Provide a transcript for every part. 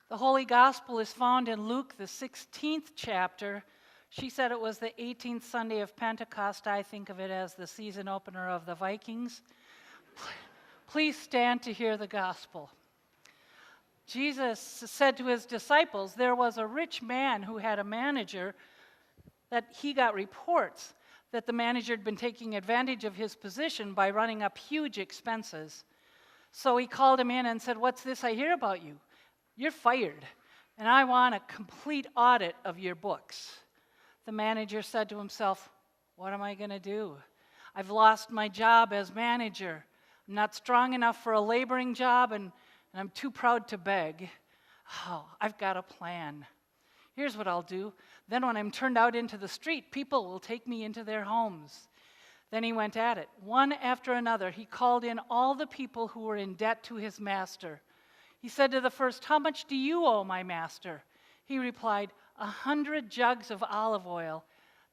The Holy Gospel is found in Luke, the 16th chapter. She said it was the 18th Sunday of Pentecost. I think of it as the season opener of the Vikings. Please stand to hear the gospel. Jesus said to his disciples, there was a rich man who had a manager that he got reports that the manager had been taking advantage of his position by running up huge expenses. So he called him in and said, "What's this I hear about you? You're fired, and I want a complete audit of your books." The manager said to himself, "What am I going to do? I've lost my job as manager. I'm not strong enough for a laboring job, and I'm too proud to beg. Oh, I've got a plan. Here's what I'll do. Then when I'm turned out into the street, people will take me into their homes." Then he went at it. One after another, he called in all the people who were in debt to his master. He said to the first, "How much do you owe my master?" He replied, 100 jugs of olive oil.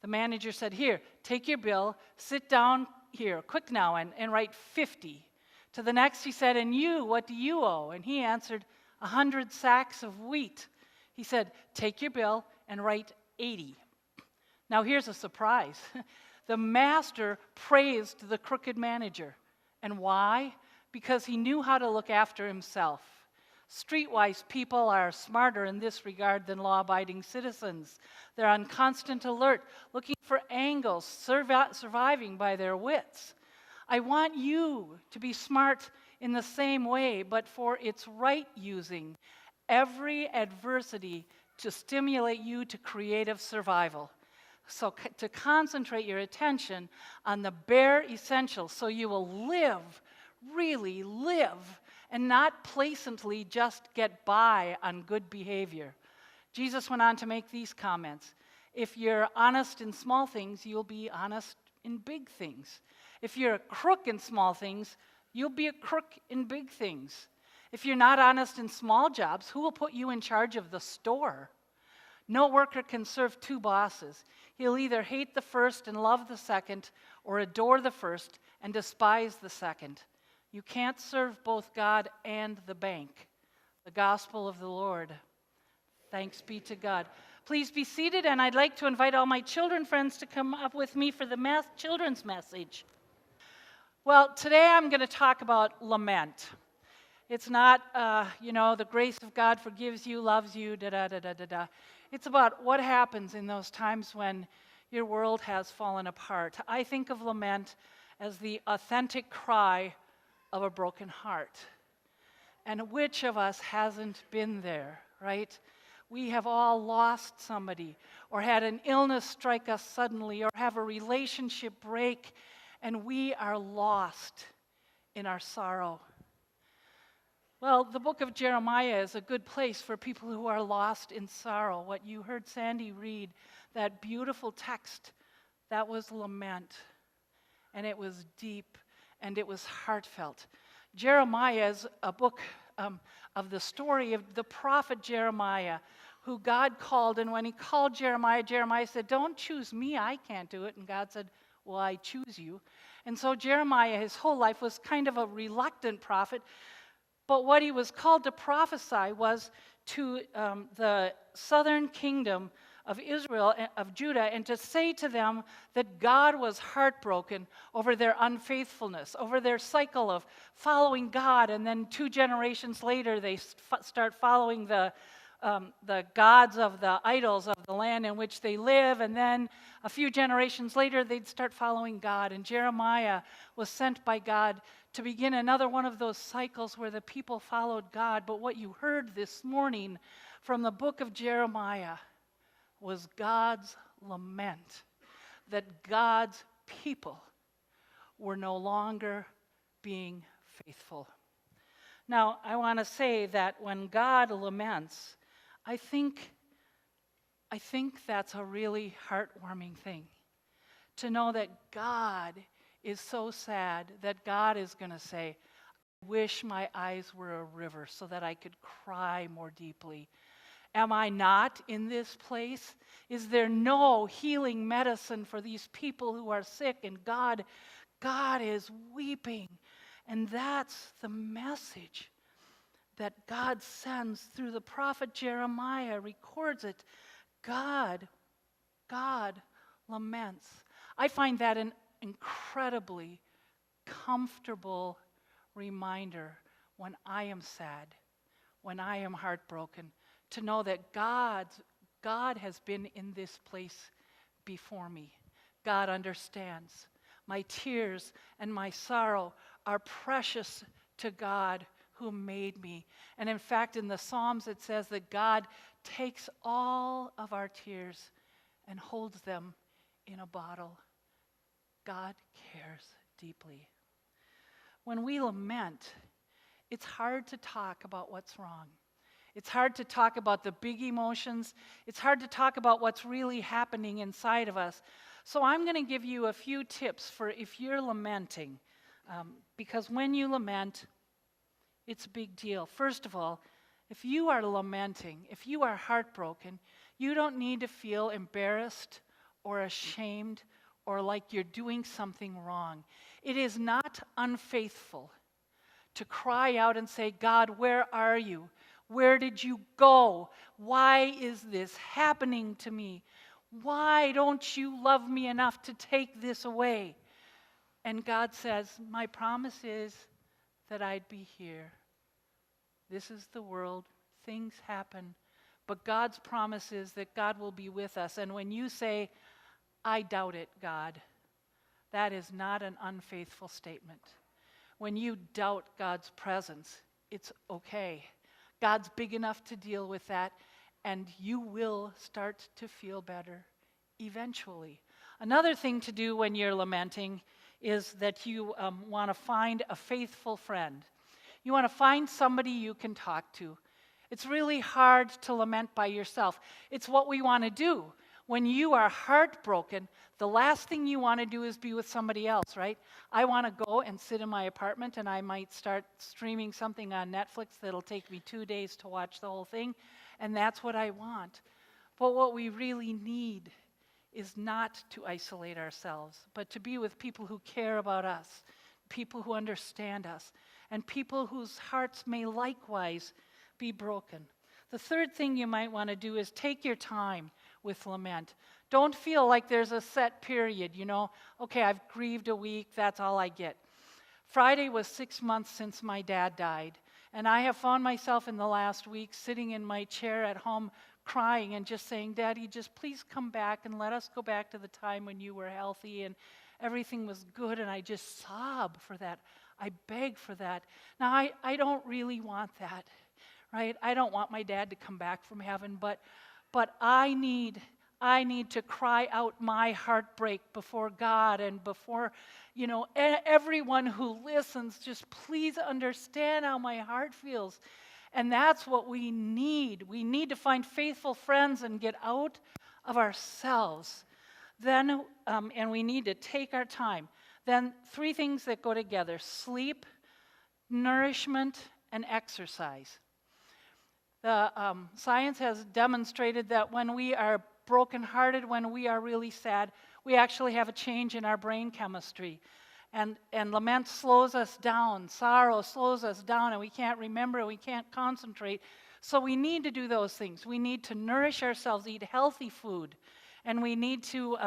The manager said, "Here, take your bill, sit down here, quick now, and write 50. To the next he said, "And you, what do you owe?" And he answered, 100 sacks of wheat. He said, "Take your bill and write 80. Now here's a surprise. The master praised the crooked manager. And why? Because he knew how to look after himself. Streetwise people are smarter in this regard than law-abiding citizens. They're on constant alert, looking for angles, surviving by their wits. I want you to be smart in the same way, but for its right using, every adversity to stimulate you to creative survival. So to concentrate your attention on the bare essentials so you will live, really live, and not placently just get by on good behavior. Jesus went on to make these comments. If you're honest in small things, you'll be honest in big things. If you're a crook in small things, you'll be a crook in big things. If you're not honest in small jobs, who will put you in charge of the store? No worker can serve two bosses. He'll either hate the first and love the second, or adore the first and despise the second. You can't serve both God and the bank. The gospel of the Lord. Thanks be to God. Please be seated, and I'd like to invite all my children friends to come up with me for the children's message. Well, today I'm going to talk about lament. It's not, the grace of God forgives you, loves you, da-da-da-da-da-da. It's about what happens in those times when your world has fallen apart. I think of lament as the authentic cry of a broken heart. And which of us hasn't been there, right? We have all lost somebody, or had an illness strike us suddenly, or have a relationship break, and we are lost in our sorrow. Well, the book of Jeremiah is a good place for people who are lost in sorrow. What you heard Sandy read, that beautiful text, that was lament. And it was deep, and it was heartfelt. Jeremiah is a book of the story of the prophet Jeremiah, who God called. And when he called Jeremiah, Jeremiah said, "Don't choose me, I can't do it." And God said, "Well, I choose you." And so Jeremiah, his whole life, was kind of a reluctant prophet. But what he was called to prophesy was to the southern kingdom of Israel, of Judah, and to say to them that God was heartbroken over their unfaithfulness, over their cycle of following God, and then 2 generations later they start following the gods of the idols of the land in which they live, and then a few generations later they'd start following God. And Jeremiah was sent by God to begin another one of those cycles where the people followed God. But what you heard this morning from the book of Jeremiah was God's lament, that God's people were no longer being faithful. Now, I want to say that when God laments, I think that's a really heartwarming thing, to know that God is so sad that God is going to say, "I wish my eyes were a river so that I could cry more deeply. Am I not in this place? Is there no healing medicine for these people who are sick?" And God is weeping. And that's the message that God sends through the prophet Jeremiah, records it. God laments. I find that an incredibly comfortable reminder when I am sad, when I am heartbroken, to know that God has been in this place before me. God understands. My tears and my sorrow are precious to God who made me. And in fact, in the Psalms, it says that God takes all of our tears and holds them in a bottle. God cares deeply. When we lament, it's hard to talk about what's wrong. It's hard to talk about the big emotions. It's hard to talk about what's really happening inside of us. So I'm going to give you a few tips for if you're lamenting. Because when you lament, it's a big deal. First of all, if you are lamenting, if you are heartbroken, you don't need to feel embarrassed or ashamed or like you're doing something wrong. It is not unfaithful to cry out and say, God, where are you? Where did you go? Why is this happening to me? Why don't you love me enough to take this away? And God says, my promise is that I'd be here. This is the world. Things happen. But God's promise is that God will be with us. And when you say, I doubt it, God, that is not an unfaithful statement. When you doubt God's presence, it's okay. God's big enough to deal with that, and you will start to feel better eventually. Another thing to do when you're lamenting is that you want to find a faithful friend. You want to find somebody you can talk to. It's really hard to lament by yourself. It's what we want to do. When you are heartbroken, the last thing you want to do is be with somebody else, right? I want to go and sit in my apartment, and I might start streaming something on Netflix that'll take me 2 days to watch the whole thing, and that's what I want. But what we really need is not to isolate ourselves, but to be with people who care about us, people who understand us, and people whose hearts may likewise be broken. The third thing you might want to do is take your time with lament. Don't feel like there's a set period, okay, I've grieved a week, that's all I get. Friday was 6 months since my dad died, and I have found myself in the last week sitting in my chair at home crying and just saying, Daddy, just please come back and let us go back to the time when you were healthy and everything was good, and I just sob for that. I beg for that. Now, I don't really want that, right? I don't want my dad to come back from heaven, but I need to cry out my heartbreak before God and before, everyone who listens. Just please understand how my heart feels. And that's what we need. We need to find faithful friends and get out of ourselves. Then, and we need to take our time. Then 3 things that go together: sleep, nourishment, and exercise. The science has demonstrated that when we are brokenhearted, when we are really sad, we actually have a change in our brain chemistry. And lament slows us down. Sorrow slows us down, and we can't remember, we can't concentrate. So we need to do those things. We need to nourish ourselves, eat healthy food, and we need to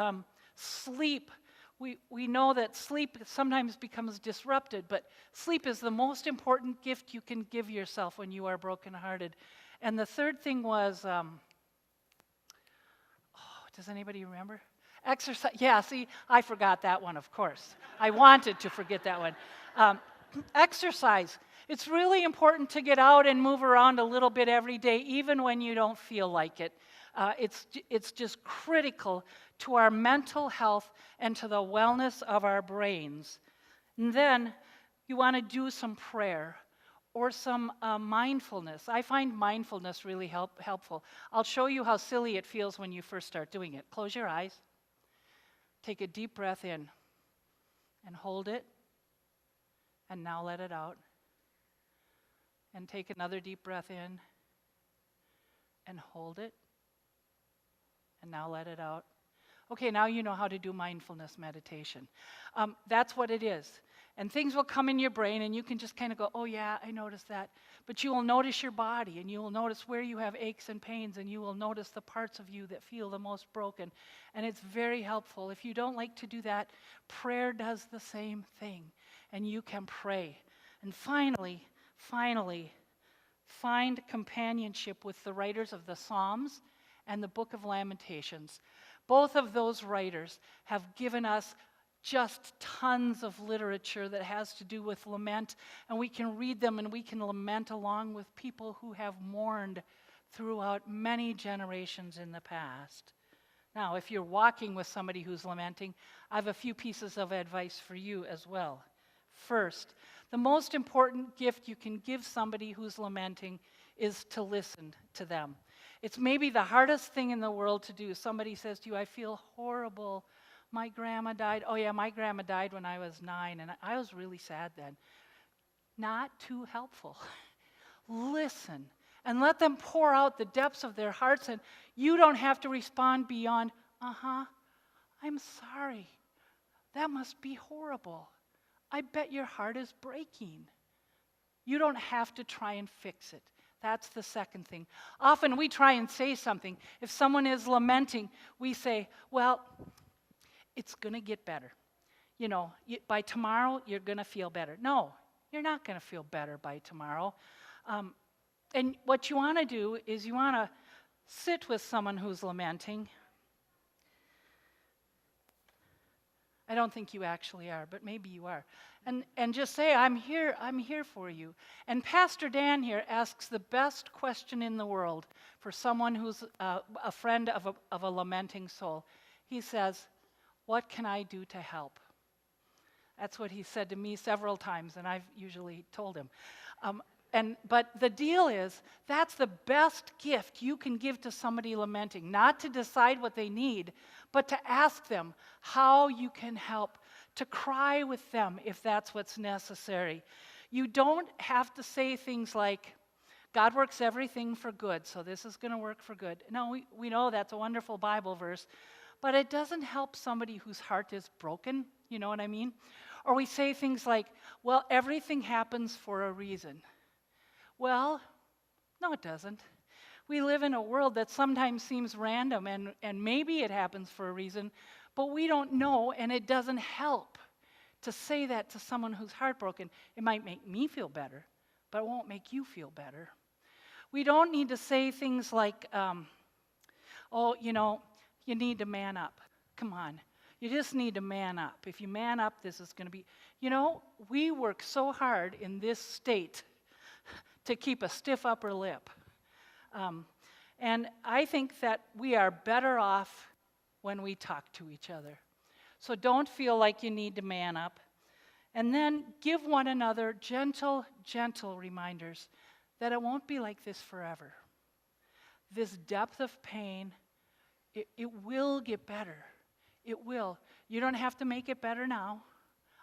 sleep. We know that sleep sometimes becomes disrupted, but sleep is the most important gift you can give yourself when you are brokenhearted. And the third thing was, does anybody remember? Exercise. Yeah, see, I forgot that one, of course. I wanted to forget that one. Exercise. It's really important to get out and move around a little bit every day, even when you don't feel like it. It's just critical to our mental health and to the wellness of our brains. And then you want to do some prayer or some mindfulness. I find mindfulness really helpful. I'll show you how silly it feels when you first start doing it. Close your eyes. Take a deep breath in and hold it, and now let it out. And take another deep breath in and hold it, and now let it out. Okay, now you know how to do mindfulness meditation. That's what it is. And things will come in your brain, and you can just kind of go, oh, yeah, I noticed that. But you will notice your body, and you will notice where you have aches and pains, and you will notice the parts of you that feel the most broken. And it's very helpful. If you don't like to do that, prayer does the same thing, and you can pray. And finally, find companionship with the writers of the Psalms and the Book of Lamentations. Both of those writers have given us just tons of literature that has to do with lament, and we can read them and we can lament along with people who have mourned throughout many generations in the past. Now, if you're walking with somebody who's lamenting, I have a few pieces of advice for you as well. First, the most important gift you can give somebody who's lamenting is to listen to them. It's maybe the hardest thing in the world to do. Somebody says to you, I feel horrible. My grandma died. Oh, yeah, my grandma died when I was 9, and I was really sad then. Not too helpful. Listen and let them pour out the depths of their hearts, and you don't have to respond beyond, I'm sorry. That must be horrible. I bet your heart is breaking. You don't have to try and fix it. That's the second thing. Often we try and say something. If someone is lamenting, we say, well, it's going to get better. By tomorrow, you're going to feel better. No, you're not going to feel better by tomorrow. And what you want to do is you want to sit with someone who's lamenting. I don't think you actually are, but maybe you are. And just say, I'm here for you. And Pastor Dan here asks the best question in the world for someone who's a friend of a lamenting soul. He says, what can I do to help? That's what he said to me several times, and I've usually told him. But the deal is, that's the best gift you can give to somebody lamenting, not to decide what they need, but to ask them how you can help, to cry with them if that's what's necessary. You don't have to say things like, God works everything for good, so this is going to work for good. No, we know that's a wonderful Bible verse, but it doesn't help somebody whose heart is broken, you know what I mean? Or we say things like, well, everything happens for a reason. Well, no, it doesn't. We live in a world that sometimes seems random, and maybe it happens for a reason, but we don't know, and it doesn't help to say that to someone who's heartbroken. It might make me feel better, but it won't make you feel better. We don't need to say things like, you need to man up. Come on. You just need to man up. If you man up, this is going to be... we work so hard in this state to keep a stiff upper lip. And I think that we are better off when we talk to each other. So don't feel like you need to man up. And then give one another gentle reminders that it won't be like this forever. This depth of pain, it will get better. It will. You don't have to make it better now.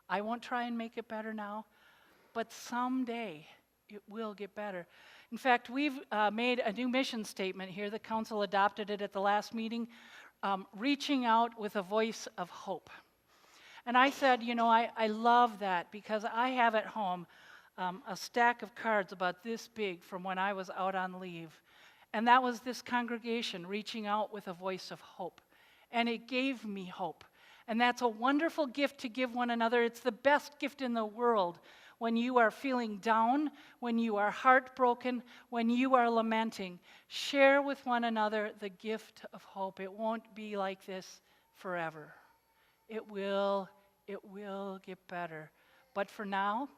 I won't try and make it better now. But someday, it will get better. In fact, we've made a new mission statement here. The council adopted it at the last meeting, reaching out with a voice of hope. And I said, I love that because I have at home a stack of cards about this big from when I was out on leave. And that was this congregation reaching out with a voice of hope. And it gave me hope. And that's a wonderful gift to give one another. It's the best gift in the world. When you are feeling down, when you are heartbroken, when you are lamenting, share with one another the gift of hope. It won't be like this forever. It will get better. But for now,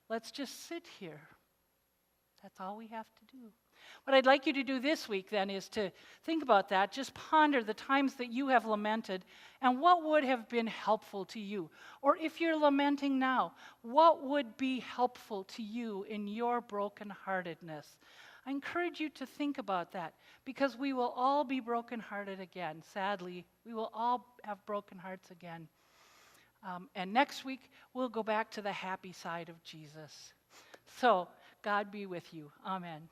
let's just sit here. That's all we have to do. What I'd like you to do this week then is to think about that. Just ponder the times that you have lamented and what would have been helpful to you. Or if you're lamenting now, what would be helpful to you in your brokenheartedness? I encourage you to think about that because we will all be brokenhearted again. Sadly, we will all have broken hearts again. And next week, we'll go back to the happy side of Jesus. So, God be with you. Amen.